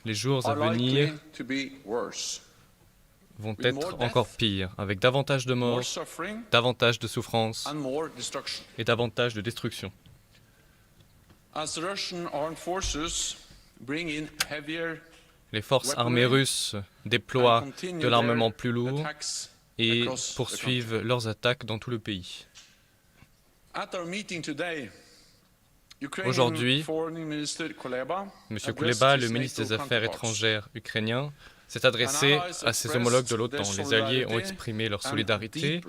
Les jours à venir vont être encore pires, avec davantage de morts, davantage de souffrances et davantage de destruction. Les forces armées russes déploient de l'armement plus lourd et poursuivent leurs attaques dans tout le pays. Aujourd'hui, M. Kuleba, le ministre des Affaires étrangères ukrainien, s'est adressé à ses homologues de l'OTAN. Les alliés ont exprimé leur solidarité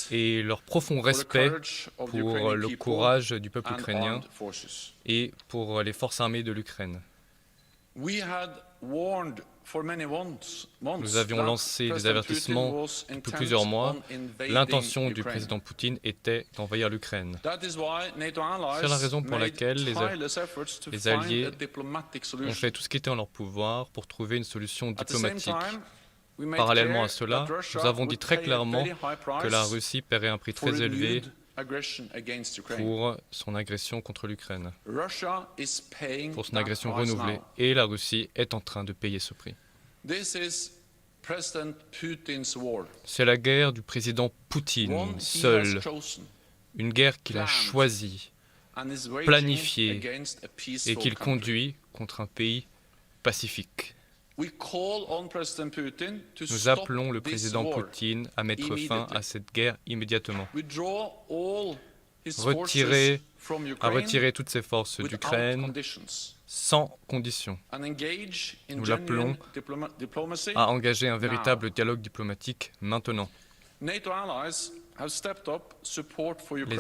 et leur profond respect pour le courage du peuple ukrainien et pour les forces armées de l'Ukraine. Nous avions lancé des avertissements depuis plusieurs mois. L'intention du président Poutine était d'envahir l'Ukraine. C'est la raison pour laquelle les Alliés ont fait tout ce qui était en leur pouvoir pour trouver une solution diplomatique. Parallèlement à cela, nous avons dit très clairement que la Russie paierait un prix très élevé pour son agression contre l'Ukraine, pour son agression renouvelée. Et la Russie est en train de payer ce prix. C'est la guerre du président Poutine seul, une guerre qu'il a choisie, planifiée et qu'il conduit contre un pays pacifique. Nous appelons le président Poutine à mettre fin à cette guerre immédiatement, à retirer toutes ses forces d'Ukraine sans condition. Nous l'appelons à engager un véritable dialogue diplomatique maintenant. Les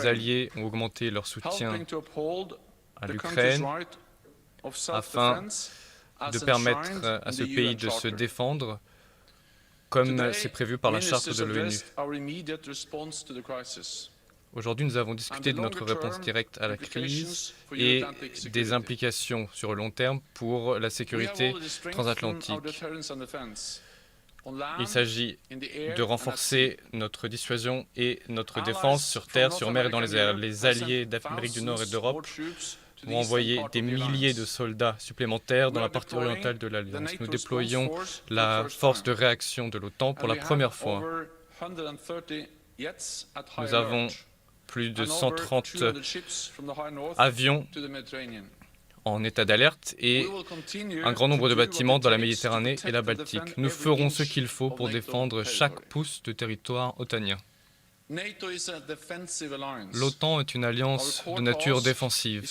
Alliés ont augmenté leur soutien à l'Ukraine afin de permettre à ce pays de se défendre comme c'est prévu par la charte de l'ONU. Aujourd'hui, nous avons discuté de notre réponse directe à la crise et des implications sur le long terme pour la sécurité transatlantique. Il s'agit de renforcer notre dissuasion et notre défense sur terre, sur mer et dans les airs. Les alliés d'Amérique du Nord et d'Europe vont envoyer des milliers de soldats supplémentaires dans la partie orientale de l'Alliance. Nous déployons la force de réaction de l'OTAN pour la première fois. Nous avons plus de 130 avions en état d'alerte et un grand nombre de bâtiments dans la Méditerranée et la Baltique. Nous ferons ce qu'il faut pour défendre chaque pouce de territoire otanien. L'OTAN est une alliance de nature défensive.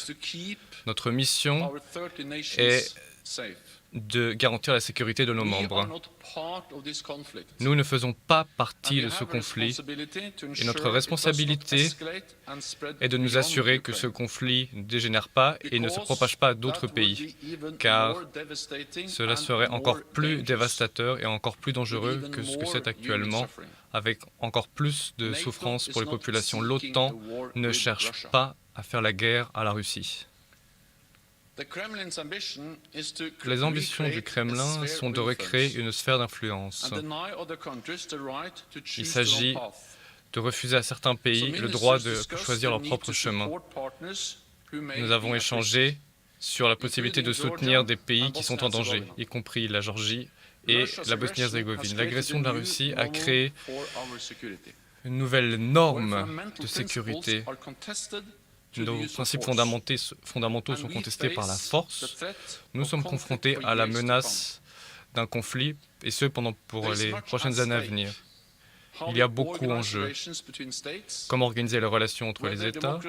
Notre mission est de garantir la sécurité de nos membres. Nous ne faisons pas partie de ce conflit et notre responsabilité est de nous assurer que ce conflit ne dégénère pas et ne se propage pas à d'autres pays, car cela serait encore plus dévastateur et encore plus dangereux que ce que c'est actuellement, avec encore plus de souffrance pour les populations. L'OTAN ne cherche pas à faire la guerre à la Russie. Les ambitions du Kremlin sont de recréer une sphère d'influence. Il s'agit de refuser à certains pays le droit de choisir leur propre chemin. Nous avons échangé sur la possibilité de soutenir des pays qui sont en danger, y compris la Géorgie et la Bosnie-Herzégovine. L'agression de la Russie a créé une nouvelle norme de sécurité. Nos principes fondamentaux sont contestés par la force. Nous sommes confrontés à la menace d'un conflit, et ce pour les prochaines années à venir. Il y a beaucoup en jeu. Comment organiser les relations entre les États?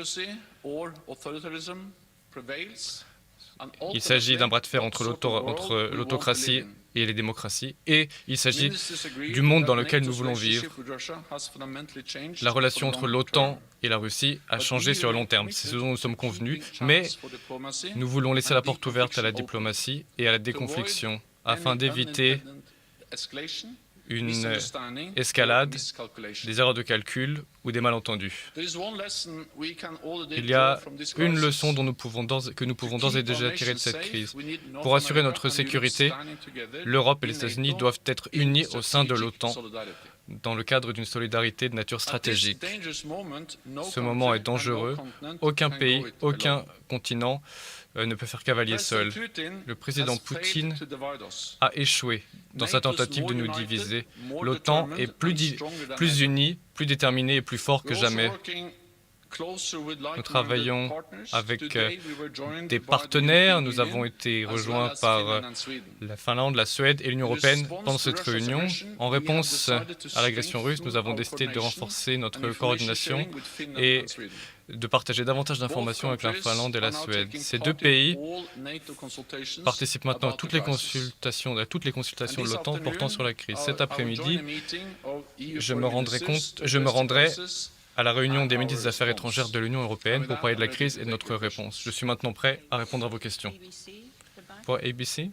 Il s'agit d'un bras de fer entre l'autocratie et les démocraties, et il s'agit du monde dans lequel nous voulons vivre. La relation entre l'OTAN et la Russie a changé sur le long terme, c'est ce dont nous sommes convenus, mais nous voulons laisser la porte ouverte à la diplomatie et à la déconfliction, afin d'éviter une escalade, des erreurs de calcul ou des malentendus. Il y a une leçon que nous pouvons d'ores et déjà tirer de cette crise. Pour assurer notre sécurité, l'Europe et les États-Unis doivent être unis au sein de l'OTAN dans le cadre d'une solidarité de nature stratégique. Ce moment est dangereux. Aucun pays, aucun continent ne peut faire cavalier seul. Le président Poutine a échoué dans sa tentative de nous diviser. L'OTAN est plus unie, plus déterminée et plus fort que jamais. Nous travaillons avec des partenaires. Nous avons été rejoints par la Finlande, la Suède et l'Union européenne pendant cette réunion. En réponse à l'agression russe, nous avons décidé de renforcer notre coordination et de partager davantage d'informations avec la Finlande et la Suède. Ces deux pays participent maintenant à toutes les consultations de l'OTAN portant sur la crise. Cet après-midi, je me rendrai à la réunion des ministres des Affaires étrangères de l'Union européenne pour parler de la crise et de notre réponse. Je suis maintenant prêt à répondre à vos questions. Pour ABC.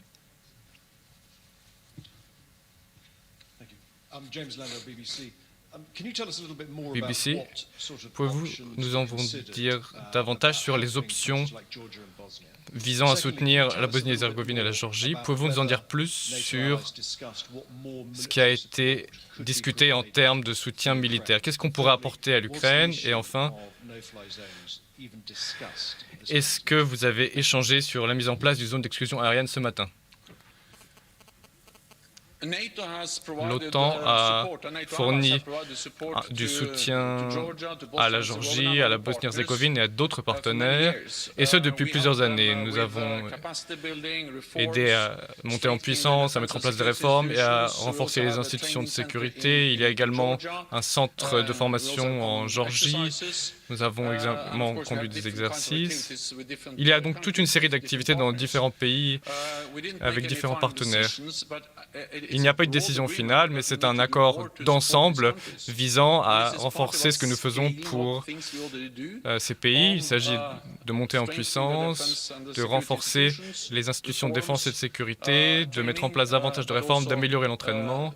BBC, pouvez-vous nous en dire davantage sur les options visant à soutenir la Bosnie-Herzégovine et la Géorgie? Pouvez-vous nous en dire plus sur ce qui a été discuté en termes de soutien militaire? Qu'est-ce qu'on pourrait apporter à l'Ukraine? Et enfin, est-ce que vous avez échangé sur la mise en place d'une zone d'exclusion aérienne ce matin? L'OTAN a fourni du soutien à la Géorgie, à la Bosnie-Herzégovine et à d'autres partenaires, et ce depuis plusieurs années. Nous avons aidé à monter en puissance, à mettre en place des réformes et à renforcer les institutions de sécurité. Il y a également un centre de formation en Géorgie. Nous avons également conduit des exercices. Il y a donc toute une série d'activités dans différents pays avec différents partenaires. Il n'y a pas eu de décision finale, mais c'est un accord d'ensemble visant à renforcer ce que nous faisons pour ces pays. Il s'agit de monter en puissance, de renforcer les institutions de défense et de sécurité, de mettre en place davantage de réformes, d'améliorer l'entraînement.